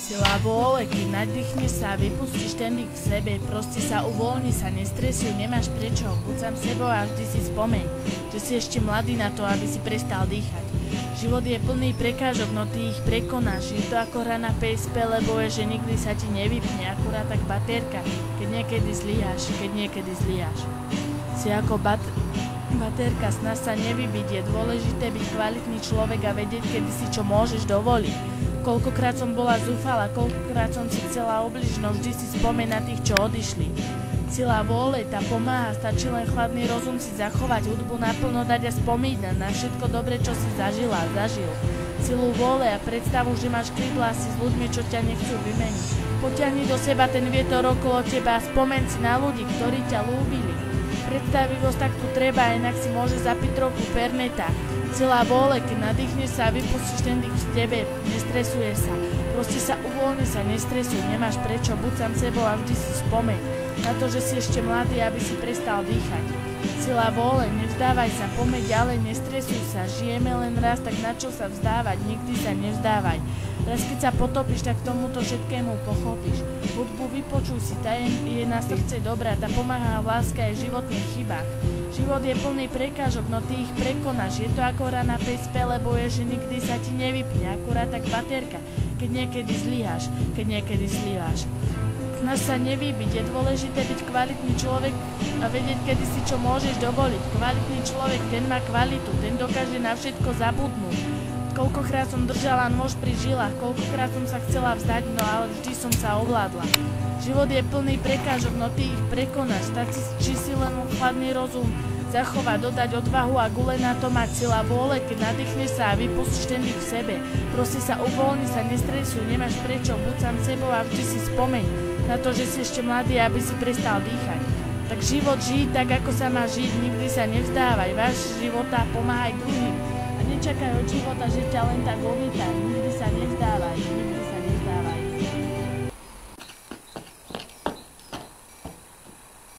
Sila vôle, keď nadýchneš sa a vypustíš ten dých v sebe, proste sa uvoľni, sa nestresuj, nemáš prečo, buď sám sebou a vždy si spomeň, že si ešte mladý na to, aby si prestal dýchať. Život je plný prekážok, no ty ich prekonáš, je to ako hra na PSP, lebo je, že nikdy sa ti nevypne, akurát tak baterka, keď niekedy zlyháš, Si ako baterka, snaž sa nevybiť, je dôležité byť kvalitný človek a vedieť, kedy si čo môžeš dovoliť. Koľkokrát som bola zúfala, koľkokrát som si chcela obližiť, no vždy si spomeň na tých, čo odišli. Sila vôle, tá pomáha, stačí len chladný rozum si zachovať, hudbu naplno dať a spomínať na všetko dobre, čo si zažil. Silu vôle a predstavu, že máš krídla si s ľuďmi, čo ťa nechcú vymeniť. Potiahni do seba ten vietor okolo teba a spomeň si na ľudí, ktorí ťa ľúbili. Predstavivosť tak tu treba, inak si môže zapiť trochu perneta. Sila vôle, keď nadýchneš sa a vypustíš ten dých v tebe, nestresuje sa. Proste sa uvoľni, sa nestresuj, nemáš prečo, buď sám sebou a vždy si spomeň na to, že si ešte mladý, aby si prestal dýchať. Sila vôle, nevzdávaj sa, pomeď ďalej, nestresuj sa, žijeme len raz, tak na čo sa vzdávať, nikdy sa nevzdávaj. Raz keď sa potopíš, tak tomuto všetkému pochopíš. Hudbu vypočuj si, tá je na srdce dobrá, tá pomáha v láske aj životných chybách. Život je plný prekážok, no ty ich prekonáš, je to ako hra na PSP, lebo je, že nikdy sa ti nevypne, akurát tak baterka, keď niekedy zlyháš. Snaž sa nevybiť, je dôležité byť kvalitný človek a vedieť, kedy si čo môžeš dovoliť. Kvalitný človek, ten má kvalitu, ten dokáže na všetko zabudnúť. Koľkokrát som držala nôž pri žilách, koľkokrát som sa chcela vzdať, no ale vždy som sa ovládla. Život je plný prekážok, no ty ich prekonáš, stačí si len chladný rozum zachovať, dodať odvahu a gule na to mať. Sila vôle, keď nadýchneš sa a vypustíš ten dých v sebe. Proste sa uvoľni, sa nestresuj, nemáš prečo, buď sám sebou a vždy si spomeň na to, že si ešte mladý, aby si prestal dýchať. Tak život žij tak, ako sa má žiť, nikdy sa nevzdávaj, váš života pomáhaj druhým a nečakaj od života, že ťa len tak odlietá, nikdy sa nevzdávaj, nikdy